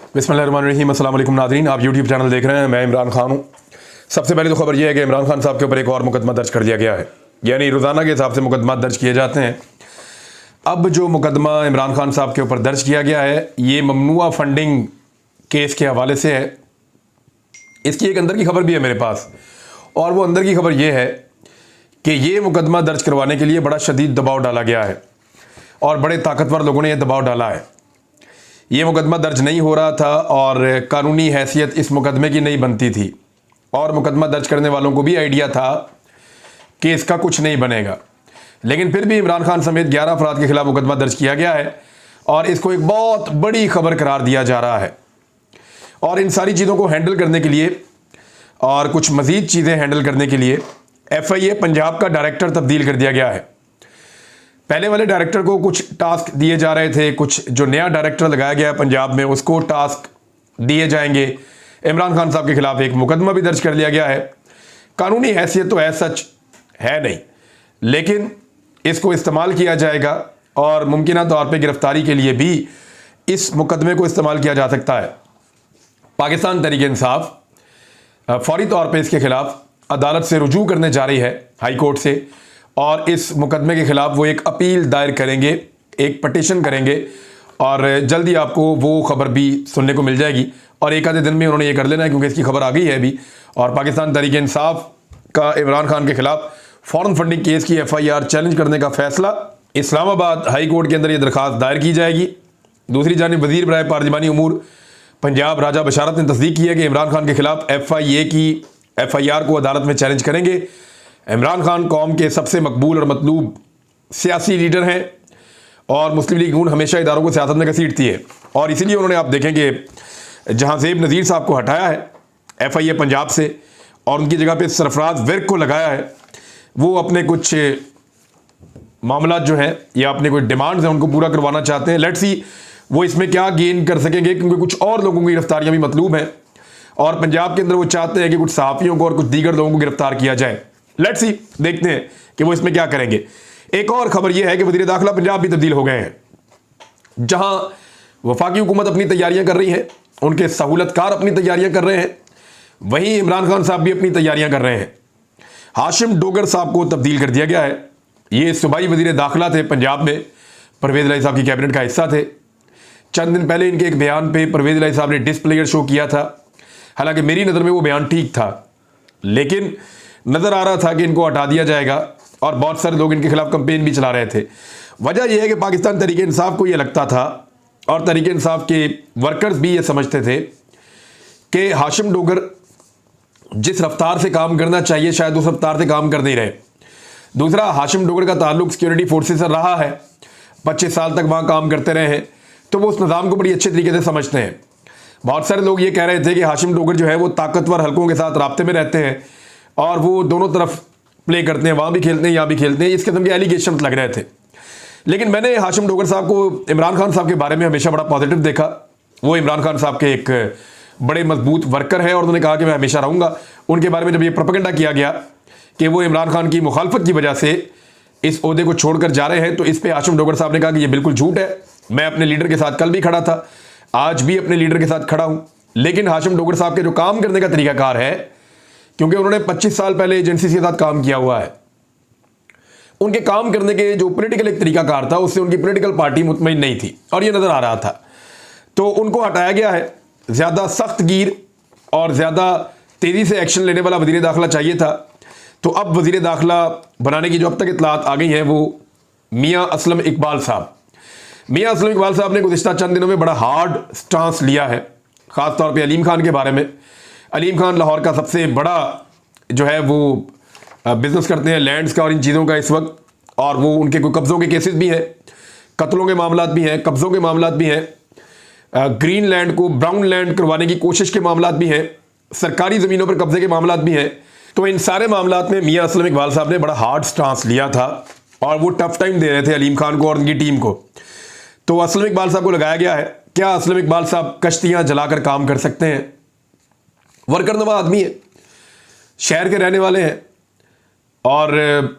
बिस्मिल्लाहिर्रहमानिर्रहीम। अस्सलाम वालेकुम नाज़रीन, आप यूट्यूब चैनल देख रहे हैं। मैं इमरान खान हूँ। सबसे पहले तो खबर यह है कि इमरान खान साहब के ऊपर एक और मुकदमा दर्ज कर दिया गया है। यानी रोज़ाना के हिसाब से मुकदमा दर्ज किए जाते हैं। अब जो मुकदमा इमरान खान साहब के ऊपर दर्ज किया गया है ये ममनुआ फंडिंग केस के हवाले से है। इसकी एक अंदर की खबर भी है मेरे पास, और वो अंदर की खबर ये है कि ये मुकदमा दर्ज करवाने के लिए बड़ा शदीद दबाव डाला गया है और बड़े ताकतवर लोगों ने यह दबाव डाला है। ये मुकदमा दर्ज नहीं हो रहा था और कानूनी हैसियत इस मुकदमे की नहीं बनती थी, और मुकदमा दर्ज करने वालों को भी आइडिया था कि इसका कुछ नहीं बनेगा। लेकिन फिर भी इमरान खान समेत 11 अफराद के खिलाफ मुकदमा दर्ज किया गया है और इसको एक बहुत बड़ी खबर करार दिया जा रहा है। और इन सारी चीज़ों को हैंडल करने के लिए और कुछ मज़ीद चीज़ें हैंडल करने के लिए FIA पंजाब का डायरेक्टर तब्दील कर दिया गया है। पहले वाले डायरेक्टर को कुछ टास्क दिए जा रहे थे, कुछ जो नया डायरेक्टर लगाया गया है पंजाब में उसको टास्क दिए जाएंगे। इमरान खान साहब के खिलाफ एक मुकदमा भी दर्ज कर लिया गया है। कानूनी हैसियत तो सच है नहीं, लेकिन इसको इस्तेमाल किया जाएगा और मुमकिन तौर पे गिरफ्तारी के लिए भी इस मुकदमे को इस्तेमाल किया जा सकता है। पाकिस्तान तहरीक इंसाफ फौरी तौर पे इसके खिलाफ अदालत से रुजू करने जा रही है, हाई कोर्ट से, और इस मुकदमे के खिलाफ वो एक अपील दायर करेंगे, एक पटिशन करेंगे, और जल्दी आपको वो खबर भी सुनने को मिल जाएगी। और एक आधे दिन में उन्होंने ये कर लेना है क्योंकि इसकी खबर आ गई है अभी। और पाकिस्तान तहरीक इंसाफ का इमरान खान के खिलाफ फॉरेन फंडिंग केस की FIR चैलेंज करने का फैसला, इस्लामाबाद हाई कोर्ट के अंदर ये दरखास्त दायर की जाएगी। दूसरी जानिब वज़ीर बराए पार्लिमानी उमूर पंजाब राजा बशारत ने तस्दीक की है कि इमरान खान के खिलाफ FIA की FIR को अदालत में चैलेंज करेंगे। इमरान खान कौम के सबसे मकबूल और मतलूब सियासी लीडर हैं और मुस्लिम लीग नून हमेशा इदारों को सियासत में घसीटती है, और इसीलिए उन्होंने, आप देखें कि जहां ज़ेब नज़ीर साहब को हटाया है FIA पंजाब से और उनकी जगह पे सरफराज विर्क को लगाया है, वो अपने कुछ मामला जो हैं या अपने कोई डिमांड्स हैं उनको पूरा करवाना चाहते हैं। लेट्स सी वो इसमें क्या गेन कर सकेंगे, क्योंकि कुछ और लोगों की गिरफ्तारियां भी मतलूब हैं और पंजाब के अंदर वो चाहते हैं कि कुछ सहाफ़ियों को और कुछ दीगर लोगों को गिरफ्तार किया जाए। लेट्स सी, देखते हैं कि वो इसमें क्या करेंगे। एक और खबर यह है कि वज़ीर दाखिला पंजाब भी तब्दील हो गए हैं। जहां वफाकी हुकूमत अपनी तैयारियां कर रही है, उनके सहूलतकार अपनी तैयारियां कर रहे हैं, वहीं इमरान खान साहब भी अपनी तैयारियां कर रहे हैं। हाशिम डोगर साहब को तब्दील कर दिया गया है। ये सूबाई वज़ीर दाखिला थे पंजाब में, परवेज़ इलाही साहब की कैबिनेट का हिस्सा थे। चंद दिन पहले इनके एक बयान पे परवेज़ इलाही साहब ने डिसप्लेयर शो किया था। हालांकि मेरी नज़र में वो बयान ठीक था, लेकिन नज़र आ रहा था कि इनको हटा दिया जाएगा और बहुत सारे लोग इनके खिलाफ कंपेन भी चला रहे थे। वजह यह है कि पाकिस्तान तहरीक इंसाफ को यह लगता था और तहरीक इंसाफ के वर्कर्स भी ये समझते थे कि हाशिम डोगर जिस रफ्तार से काम करना चाहिए शायद उस रफ्तार से काम कर नहीं रहे। दूसरा, हाशिम डोगर का ताल्लुक सिक्योरिटी फोर्सेस से रहा है, 25 साल तक वहाँ काम करते रहे हैं, तो वो उस निज़ाम को बड़ी अच्छे तरीके से समझते हैं। बहुत सारे लोग ये कह रहे थे कि हाशिम डोगर जो है वो ताकतवर हलकों के साथ राब्ते में रहते हैं और वो दोनों तरफ प्ले करते हैं, वहाँ भी खेलते हैं यहाँ भी खेलते हैं, इस किस्म के एलिगेशन लग रहे थे। लेकिन मैंने हाशिम डोगर साहब को इमरान खान साहब के बारे में हमेशा बड़ा पॉजिटिव देखा। वो इमरान खान साहब के एक बड़े मजबूत वर्कर हैं और उन्होंने कहा कि मैं हमेशा रहूँगा। उनके बारे में जब ये प्रोपेगेंडा किया गया कि वो इमरान खान की मुखालफत की वजह से इस ओहदे को छोड़कर जा रहे हैं, तो इस पर हाशिम डोगर साहब ने कहा कि ये बिल्कुल झूठ है। मैं अपने लीडर के साथ कल भी खड़ा था, आज भी अपने लीडर के साथ खड़ा हूँ। लेकिन हाशिम डोगर साहब के जो काम करने का तरीकाकार है, क्योंकि उन्होंने 25 साल पहले एजेंसी के साथ काम किया हुआ है, उनके काम करने के जो पॉलिटिकल एक तरीकाकार था उससे उनकी पॉलिटिकल पार्टी मुतमईन नहीं थी और ये नज़र आ रहा था। तो उनको हटाया गया है। ज़्यादा सख्त गिर और ज़्यादा तेज़ी से एक्शन लेने वाला वज़ीर दाखिला चाहिए था। तो अब वज़ीर दाखिला बनाने की जो अब तक इतलात आ गई हैं वो मियाँ असलम इकबाल साहब। मियाँ असलम इकबाल साहब ने गुज़िश्ता चंद दिनों में बड़ा हार्ड स्टांस लिया है, ख़ास तौर पे अलीम खान के बारे में। अलीम खान लाहौर का सबसे बड़ा जो है वो बिज़नेस करते हैं लैंड्स का और इन चीज़ों का इस वक्त, और वो उनके कोई कब्ज़ों के केसेस भी हैं, कत्लों के मामलात भी हैं, कब्ज़ों के मामलात भी हैं, ग्रीन लैंड को ब्राउन लैंड करवाने की कोशिश के मामलात भी हैं, सरकारी ज़मीनों पर कब्ज़े के मामलात भी हैं। तो इन सारे मामलात में मियाँ असलम इकबाल साहब ने बड़ा हार्ड स्टांस लिया था और वो टफ टाइम दे रहे थे अलीम खान को और उनकी टीम को। तो असलम इकबाल साहब को लगाया गया है। क्या असलम इकबाल साहब कश्तियाँ जलाकर काम कर सकते हैं? वर्कर नवा आदमी है, शहर के रहने वाले हैं और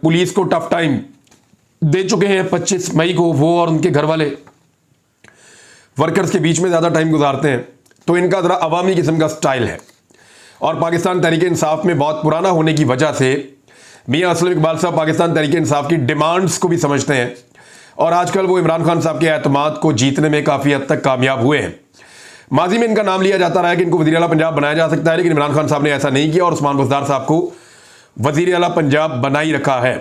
पुलिस को टफ टाइम दे चुके हैं 25 मई को वो और उनके घर वाले। वर्कर्स के बीच में ज़्यादा टाइम गुजारते हैं, तो इनका ज़रा अवामी किस्म का स्टाइल है। और पाकिस्तान तहरीक इंसाफ में बहुत पुराना होने की वजह से मियां असलम इकबाल साहब पाकिस्तान तहरीक इंसाफ की डिमांड्स को भी समझते हैं और आजकल वो इमरान खान साहब के एतमाद को जीतने में काफ़ी हद तक कामयाब हुए हैं। माजी में इनका नाम लिया जाता रहा है कि इनको वज़ीर आला पंजाब बनाया जा सकता है, लेकिन इमरान खान साहब ने ऐसा नहीं किया और उस्मान बुज़दार साहब को वज़ीर आला पंजाब बना ही रखा है।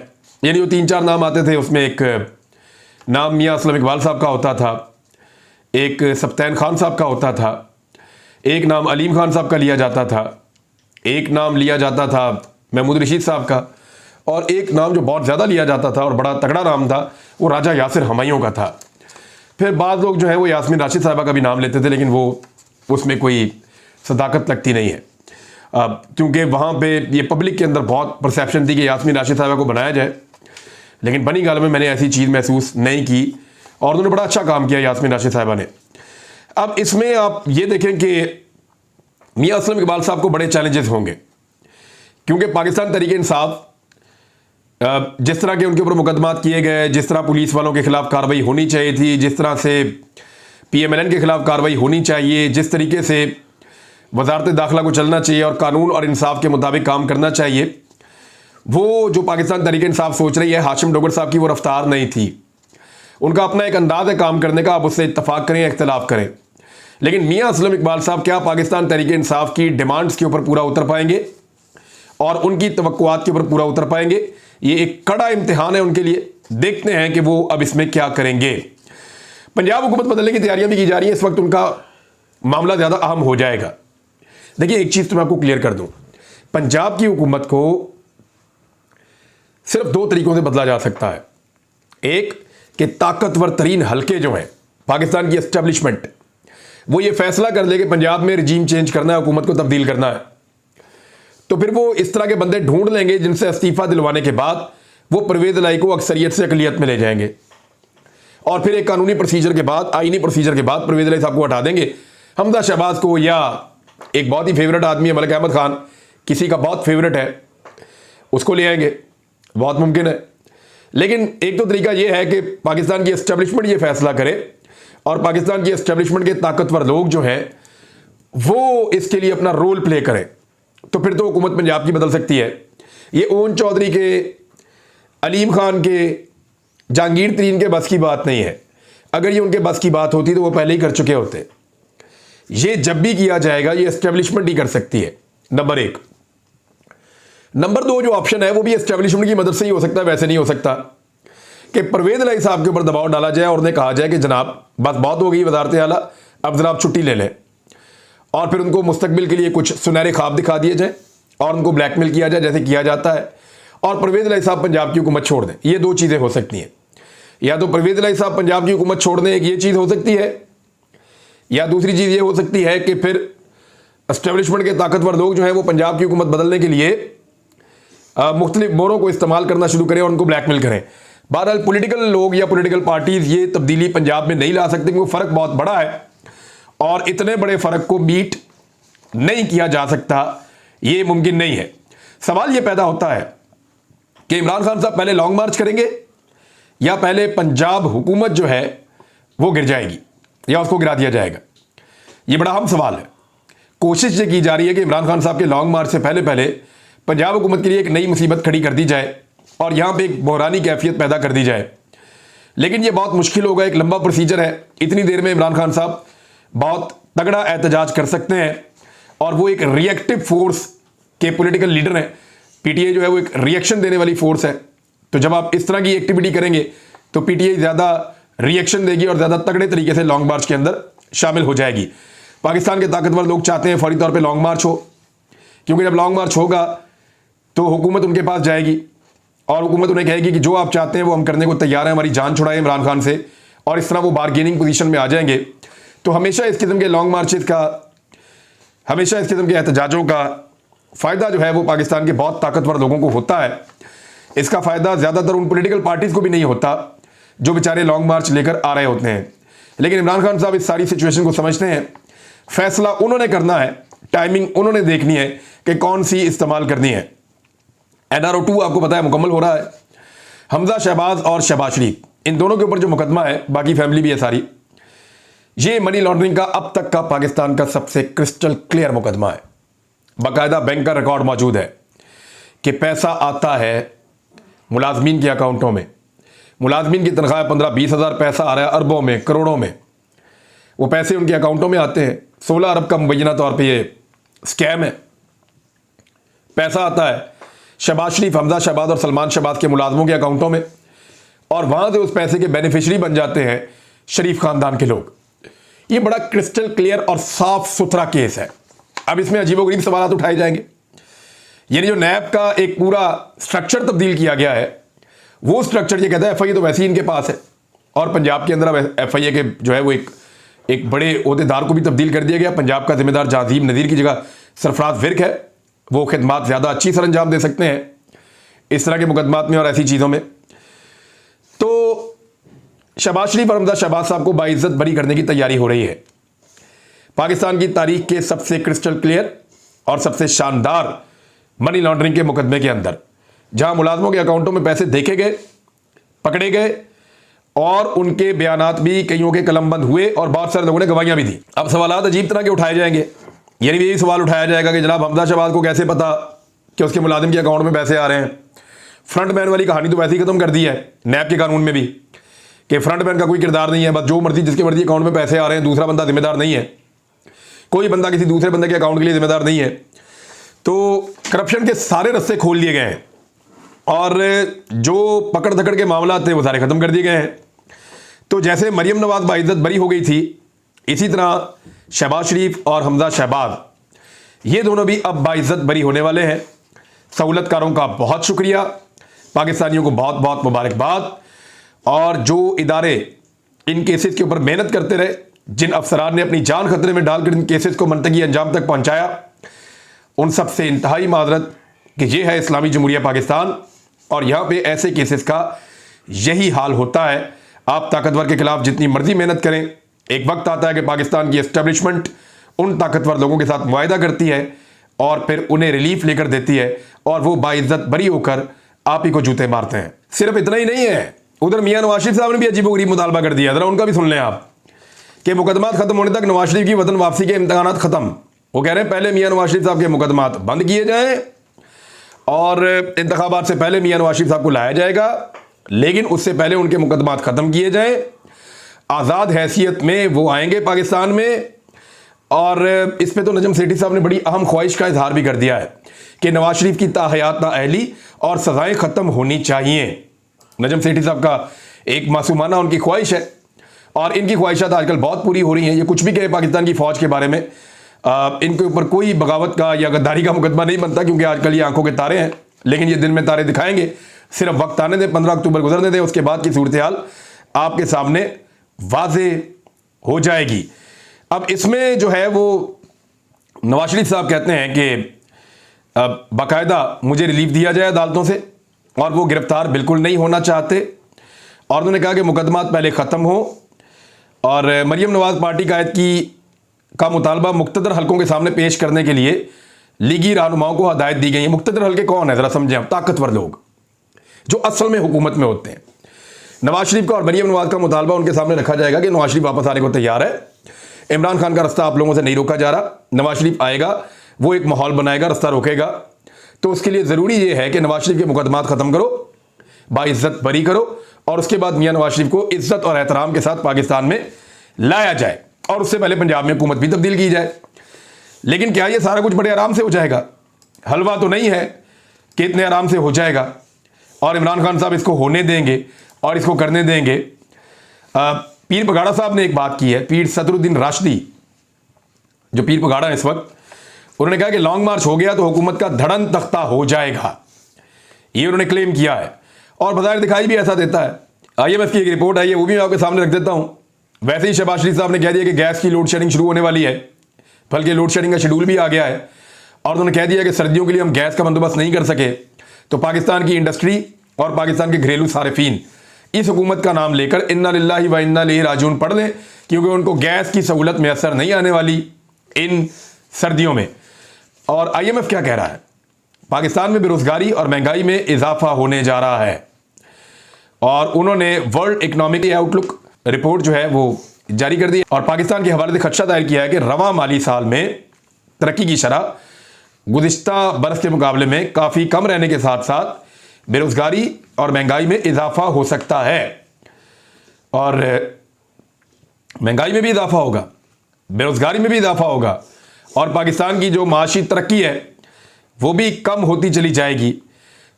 यानी वो 3-4 नाम आते थे, उसमें एक नाम मियां असलम इकबाल साहब का होता था, एक सफ्तैन खान साहब का होता था, एक नाम अलीम खान साहब का लिया जाता था, एक नाम लिया जाता था महमूद रशीद साहब का, और एक नाम जो बहुत ज़्यादा लिया जाता था और बड़ा तगड़ा नाम था वो राजा यासिर हमायूं का था। फिर बाद लोग जो है वो यास्मीन राशिद साहबा का भी नाम लेते थे, लेकिन वो उसमें कोई सदाकत लगती नहीं है, क्योंकि वहाँ पे ये पब्लिक के अंदर बहुत परसेप्शन थी कि यास्मीन राशिद साहबा को बनाया जाए, लेकिन बनी गाल में मैंने ऐसी चीज़ महसूस नहीं की और उन्होंने बड़ा अच्छा काम किया यास्मीन राशिद साहबा ने। अब इसमें आप ये देखें कि मियां असलम इकबाल साहब को बड़े चैलेंजेस होंगे, क्योंकि पाकिस्तान तहरीक इंसाफ जिस तरह के उनके ऊपर मुकदमात किए गए, जिस तरह पुलिस वालों के खिलाफ कार्रवाई होनी चाहिए थी, जिस तरह से PMLN के खिलाफ कार्रवाई होनी चाहिए, जिस तरीके से वजारत दाखिला को चलना चाहिए और कानून और इंसाफ के मुताबिक काम करना चाहिए, वो जो पाकिस्तान तहरीक इंसाफ सोच रही है हाशिम डोगर साहब की वो रफ्तार नहीं थी। उनका अपना एक अंदाज है काम करने का, आप उससे इत्तफाक करें या इख्तलाफ करें, लेकिन मियां असलम इकबाल साहब क्या पाकिस्तान तहरीक इंसाफ की डिमांड्स के ऊपर पूरा उतर पाएंगे और उनकी तवक्कुआत के ऊपर पूरा उतर पाएंगे? ये एक कड़ा इम्तिहान है उनके लिए। देखते हैं कि वो अब इसमें क्या करेंगे। पंजाब हुकूमत बदलने की तैयारियां भी की जा रही हैं, इस वक्त उनका मामला ज़्यादा अहम हो जाएगा। देखिए एक चीज़ तो मैं आपको क्लियर कर दूं, पंजाब की हुकूमत को सिर्फ 2 तरीकों से बदला जा सकता है। एक कि ताकतवर तरीन हल्के जो हैं पाकिस्तान की एस्टेब्लिशमेंट, वो ये फैसला कर ले कि पंजाब में रजीम चेंज करना है, हुकूमत को तब्दील करना है, तो फिर वो इस तरह के बंदे ढूंढ लेंगे जिनसे इस्तीफा दिलवाने के बाद वो परवेज इलाही को अक्सरियत से अकलियत में ले जाएंगे और फिर एक कानूनी प्रोसीजर के बाद, आईनी प्रोसीजर के बाद परवेज इलाही साहब को हटा देंगे। हमजा शहबाज को या एक बहुत ही फेवरेट आदमी है मलिक अहमद खान, किसी का बहुत फेवरेट है, उसको ले आएंगे, बहुत मुमकिन है। लेकिन एक तो तरीका यह है कि पाकिस्तान की एस्टेब्लिशमेंट ये फैसला करे और पाकिस्तान की एस्टेब्लिशमेंट के ताकतवर लोग जो हैं वो इसके लिए अपना रोल प्ले करें, तो फिर तो हुकूमत पंजाब की बदल सकती है। ये ओन चौधरी के, अलीम खान के, जहांगीर तरीन के बस की बात नहीं है। अगर ये उनके बस की बात होती तो वो पहले ही कर चुके होते। ये जब भी किया जाएगा ये एस्टेब्लिशमेंट ही कर सकती है, नंबर 1। नंबर 2 जो ऑप्शन है वो भी एस्टेब्लिशमेंट की मदद से ही हो सकता है, वैसे नहीं हो सकता कि परवेज इलाही साहब के ऊपर दबाव डाला जाए और उन्हें कहा जाए कि जनाब बस बहुत हो गई वजारत आला, अब जरा आप छुट्टी ले लें, और फिर उनको मुस्तकबिल के लिए कुछ सुनहरे ख्वाब दिखा दिए जाए और उनको ब्लैकमेल किया जाए जैसे किया जाता है, और परवेज इलाही साहब पंजाब की हुकूमत छोड़ दें। ये 2 चीज़ें हो सकती हैं, या तो परवेज इलाही साहब पंजाब की हुकूमत छोड़ दें, एक ये चीज़ हो सकती है, या दूसरी चीज़ ये हो सकती है कि फिर एस्टेब्लिशमेंट के ताकतवर लोग जो हैं वो पंजाब की हुकूमत बदलने के लिए मुख्तलिफ मोरों को इस्तेमाल करना शुरू करें और उनको ब्लैकमेल करें। बहरहाल पॉलिटिकल लोग या पॉलिटिकल पार्टीज ये तब्दीली पंजाब में नहीं ला सकते, क्योंकि फ़र्क बहुत बड़ा है और इतने बड़े फ़र्क को मीट नहीं किया जा सकता, ये मुमकिन नहीं है। सवाल ये पैदा होता है कि इमरान खान साहब पहले लॉन्ग मार्च करेंगे या पहले पंजाब हुकूमत जो है वो गिर जाएगी या उसको गिरा दिया जाएगा। ये बड़ा अहम सवाल है। कोशिश ये की जा रही है कि इमरान खान साहब के लॉन्ग मार्च से पहले पहले पंजाब हुकूमत के लिए एक नई मुसीबत खड़ी कर दी जाए और यहाँ पे एक बहरानी कैफियत पैदा कर दी जाए, लेकिन ये बहुत मुश्किल होगा, एक लंबा प्रोसीजर है। इतनी देर में इमरान खान साहब बहुत तगड़ा एहतजाज कर सकते हैं और वो एक रिएक्टिव फोर्स के पॉलिटिकल लीडर हैं। PTI जो है वो एक रिएक्शन देने वाली फोर्स है, तो जब आप इस तरह की एक्टिविटी करेंगे तो PTI ज़्यादा रिएक्शन देगी और ज़्यादा तगड़े तरीके से लॉन्ग मार्च के अंदर शामिल हो जाएगी। पाकिस्तान के ताकतवर लोग चाहते हैं फौरी तौर पे लॉन्ग मार्च हो, क्योंकि जब लॉन्ग मार्च होगा तो हुकूमत उनके पास जाएगी और हुकूमत उन्हें कहेगी कि जो आप चाहते हैं वो हम करने को तैयार हैं, हमारी जान छुड़ाएं इमरान खान से, और इस तरह वो बारगेनिंग पोजीशन में आ जाएंगे। तो हमेशा इस किस्म के लॉन्ग मार्चेस का, हमेशा इस किस्म के एहतजाजों का फ़ायदा जो है वो पाकिस्तान के बहुत ताकतवर लोगों को होता है। इसका फ़ायदा ज़्यादातर उन पॉलिटिकल पार्टीज़ को भी नहीं होता जो बेचारे लॉन्ग मार्च लेकर आ रहे होते हैं। लेकिन इमरान खान साहब इस सारी सिचुएशन को समझते हैं, फैसला उन्होंने करना है, टाइमिंग उन्होंने देखनी है कि कौन सी इस्तेमाल करनी है। NRO 2 आपको पता है मुकम्मल हो रहा है। हमजा शहबाज और शहबाज शरीफ, इन दोनों के ऊपर जो मुकदमा है, बाकी फैमिली भी है सारी, ये मनी लॉन्ड्रिंग का अब तक का पाकिस्तान का सबसे क्रिस्टल क्लियर मुकदमा है। बाकायदा बैंक का रिकॉर्ड मौजूद है कि पैसा आता है मुलाजमीन के अकाउंटों में, मुलाजमीन की तनख्वाह 15-20 हज़ार, पैसा आ रहा है अरबों में, करोड़ों में, वो पैसे उनके अकाउंटों में आते हैं। 16 अरब का मुबैना तौर पे ये स्कैम है। पैसा आता है शहबाज शरीफ, हमजा शहबाज और सलमान शहबाज के मुलाजमों के अकाउंटों में, और वहां से उस पैसे के बेनिफिशरी बन जाते हैं शरीफ खानदान के लोग। ये बड़ा क्रिस्टल क्लियर और साफ सुथरा केस है। अब इसमें अजीबोगरीब सवाल उठाए जाएंगे। यानी जो नैब का एक पूरा स्ट्रक्चर तब्दील किया गया है, वो स्ट्रक्चर ये कहता है एफआईए तो वैसे ही इनके पास है, और पंजाब के अंदर अब एफआईए के जो है वो एक बड़े ओहदेदार को भी तब्दील कर दिया गया। पंजाब का जिम्मेदार जाजीम नज़ीर की जगह सरफराज विर्क है। वो खिदमात ज़्यादा अच्छी सर अंजाम दे सकते हैं इस तरह के मुकदमात में और ऐसी चीज़ों में। तो शहबाज शरीफ और हमजा शहबाज साहब को बाइज्जत बरी करने की तैयारी हो रही है। पाकिस्तान की तारीख के सबसे क्रिस्टल क्लियर और सबसे शानदार मनी लॉन्ड्रिंग के मुकदमे के अंदर, जहां मुलाजमों के अकाउंटों में पैसे देखे गए, पकड़े गए, और उनके बयानात भी कईयों के कलमबंद हुए और बहुत सारे लोगों ने गवाहियां भी दी। अब सवालात अजीब तरह के उठाए जाएंगे। यानी यही सवाल उठाया जाएगा कि जनाब हमजा शहबाज को कैसे पता कि उसके मुलाजिम के अकाउंट में पैसे आ रहे हैं। फ्रंट मैन वाली कहानी तो वैसे ही खत्म कर दी है नैब के कानून में भी, कि फ्रंट मैन का कोई किरदार नहीं है, बस जो मर्जी जिसके मर्जी अकाउंट में पैसे आ रहे हैं, दूसरा बंदा जिम्मेदार नहीं है। कोई बंदा किसी दूसरे बंदे के अकाउंट के लिए जिम्मेदार नहीं है। तो करप्शन के सारे रस्ते खोल दिए गए हैं और जो पकड़ धकड़ के मामला थे वो सारे खत्म कर दिए गए हैं। तो जैसे मरियम नवाज बाइज्जत बरी हो गई थी, इसी तरह शहबाज शरीफ और हमजा शहबाज, ये दोनों भी अब बाइज्जत बरी होने वाले हैं। सहूलतकारों का बहुत शुक्रिया, पाकिस्तानियों को बहुत बहुत मुबारकबाद। और जो इदारे इन केसेस के ऊपर मेहनत करते रहे, जिन अफसरान ने अपनी जान खतरे में डालकर इन केसेस को मंतकी अंजाम तक पहुंचाया, उन सब से इंतहाई माजरत कि ये है इस्लामी जमहूरिया पाकिस्तान, और यहाँ पे ऐसे केसेस का यही हाल होता है। आप ताकतवर के खिलाफ जितनी मर्जी मेहनत करें, एक वक्त आता है कि पाकिस्तान की एस्टेब्लिशमेंट उन ताकतवर लोगों के साथ मुआहदा करती है और फिर उन्हें रिलीफ लेकर देती है, और वो बाइज्जत बरी होकर आप ही को जूते मारते हैं। सिर्फ इतना ही नहीं है, उधर मियां नवाज शरीफ साहब ने भी अजीबोगरीब मुतालबा कर दिया। जरा उनका भी सुन लें आप, कि मुकदमात खत्म होने तक नवाज शरीफ की वतन वापसी के इम्तहानात खत्म। वो कह रहे हैं पहले मियां नवाज शरीफ साहब के मुकदमात बंद किए जाएं और इंतखाबात से पहले मियां नवाज शरीफ साहब को लाया जाएगा, लेकिन उससे पहले उनके मुकदमात खत्म किए जाएं। आज़ाद हैसियत में वो आएंगे पाकिस्तान में। और इस पे तो नजम सेठी साहब ने बड़ी अहम ख्वाहिश का इजहार भी कर दिया है कि नवाज शरीफ की ताहयात नाअहली और सजाएं खत्म होनी चाहिए। नजम सेठी साहब का एक मासूमाना उनकी ख्वाहिश है, और इनकी ख्वाहिशात आजकल बहुत पूरी हो रही हैं। ये कुछ भी कहे पाकिस्तान की फौज के बारे में, इनके ऊपर कोई बगावत का या गद्दारी का मुकदमा नहीं बनता, क्योंकि आजकल ये आंखों के तारे हैं। लेकिन ये दिन में तारे दिखाएंगे, सिर्फ वक्त आने दें, 15 अक्टूबर गुजरने दें, उसके बाद की सूरत हाल आपके सामने वाजे हो जाएगी। अब इसमें जो है वो नवाज शरीफ साहब कहते हैं कि बाकायदा मुझे रिलीफ दिया जाए अदालतों से, और वो गिरफ्तार बिल्कुल नहीं होना चाहते, और उन्होंने कहा कि मुकदमात पहले ख़त्म हो। और मरियम नवाज पार्टी कायद का मुतालबा मुख्तदर हलकों के सामने पेश करने के लिए लीगी रहनुमाओं को हदायत दी गई है। मुख्तदर हल्के कौन है ज़रा समझें आप, ताकतवर लोग जो असल में हुकूमत में होते हैं। नवाज शरीफ का और मरियम नवाज का मुतालबा उनके सामने रखा जाएगा कि नवाज शरीफ वापस आने को तैयार है। इमरान खान का रास्ता आप लोगों से नहीं रोका जा रहा। नवाज शरीफ आएगा, वो एक माहौल बनाएगा, रास्ता रोकेगा। तो उसके लिए ज़रूरी ये है कि नवाज शरीफ के मुकदमात ख़त्म करो, बाइज्जत बरी करो, और उसके बाद मियां नवाज शरीफ को इज्जत और एहतराम के साथ पाकिस्तान में लाया जाए, और उससे पहले पंजाब में हुकूमत भी तब्दील की जाए। लेकिन क्या ये सारा कुछ बड़े आराम से हो जाएगा? हलवा तो नहीं है कि इतने आराम से हो जाएगा, और इमरान खान साहब इसको होने देंगे और इसको करने देंगे। पीर पगाड़ा साहब ने एक बात की है, पीर सदरुद्दीन राशिदी जो पीर पगाड़ा है इस वक्त, उन्होंने कहा कि लॉन्ग मार्च हो गया तो हुकूमत का धड़न तख्ता हो जाएगा। ये उन्होंने क्लेम किया है, और बाजार दिखाई भी ऐसा देता है। IMF की एक रिपोर्ट आई है, वो भी मैं आपके सामने रख देता हूं। वैसे ही शहबाज शरीफ साहब ने कह दिया कि गैस की लोड शेडिंग शुरू होने वाली है, बल्कि लोड शेडिंग का शेड्यूल भी आ गया है, और उन्होंने कह दिया कि सर्दियों के लिए हम गैस का बंदोबस्त नहीं कर सके तो पाकिस्तान की इंडस्ट्री और पाकिस्तान के घरेलू सारिफीन इस हुकूमत का नाम लेकर इन्ना लिल्लाहि व इन्ना इलैहि राजिऊन पढ़ लें, क्योंकि उनको गैस की सहूलत मैसर नहीं आने वाली इन सर्दियों में। और IMF क्या कह रहा है? पाकिस्तान में बेरोजगारी और महंगाई में इजाफा होने जा रहा है, और उन्होंने वर्ल्ड इकोनॉमिक आउटलुक रिपोर्ट जो है वो जारी कर दी और पाकिस्तान के हवाले से खदशा दायर किया है कि रवां माली साल में तरक्की की शरह गुज़िश्ता बरस के मुकाबले में काफ़ी कम रहने के साथ साथ बेरोज़गारी और महंगाई में इजाफा हो सकता है। और महंगाई में भी इजाफा होगा, बेरोज़गारी में भी इजाफा होगा और पाकिस्तान की जो माशी तरक्की है वो भी कम होती चली जाएगी।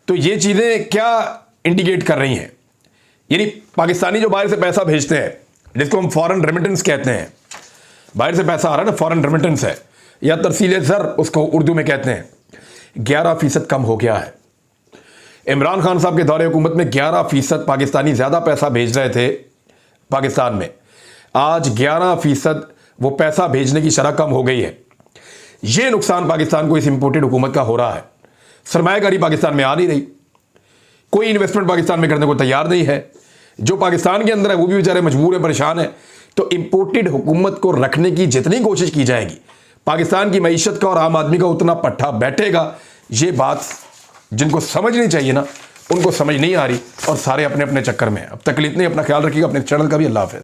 तो ये चीज़ें क्या इंडिकेट कर रही हैं? यानी पाकिस्तानी जो बाहर से पैसा भेजते हैं, जिसको हम फॉरेन रेमिटेंस कहते हैं, बाहर से पैसा आ रहा है ना, फॉरेन रेमिटेंस है या तरसील ज़र उसको उर्दू में कहते हैं, 11% कम हो गया है। इमरान खान साहब के दौरे हुकूमत में 11% पाकिस्तानी ज़्यादा पैसा भेज रहे थे पाकिस्तान में, आज 11% वो पैसा भेजने की शरह कम हो गई है। ये नुकसान पाकिस्तान को इस इंपोर्टेड हुकूमत का हो रहा है। सरमायाकारी पाकिस्तान में आ नहीं रही, कोई इन्वेस्टमेंट पाकिस्तान में करने को तैयार नहीं है। जो पाकिस्तान के अंदर है वो भी बेचारे मजबूर है, परेशान है। तो इंपोर्टेड हुकूमत को रखने की जितनी कोशिश की जाएगी, पाकिस्तान की मईशत का और आम आदमी का उतना पट्टा बैठेगा। ये बात जिनको समझनी चाहिए ना, उनको समझ नहीं आ रही और सारे अपने अपने चक्कर में हैं। अब तक इतने, अपना ख्याल रखिएगा, अपने चैनल का भी। अल्लाह हाफ़िज़।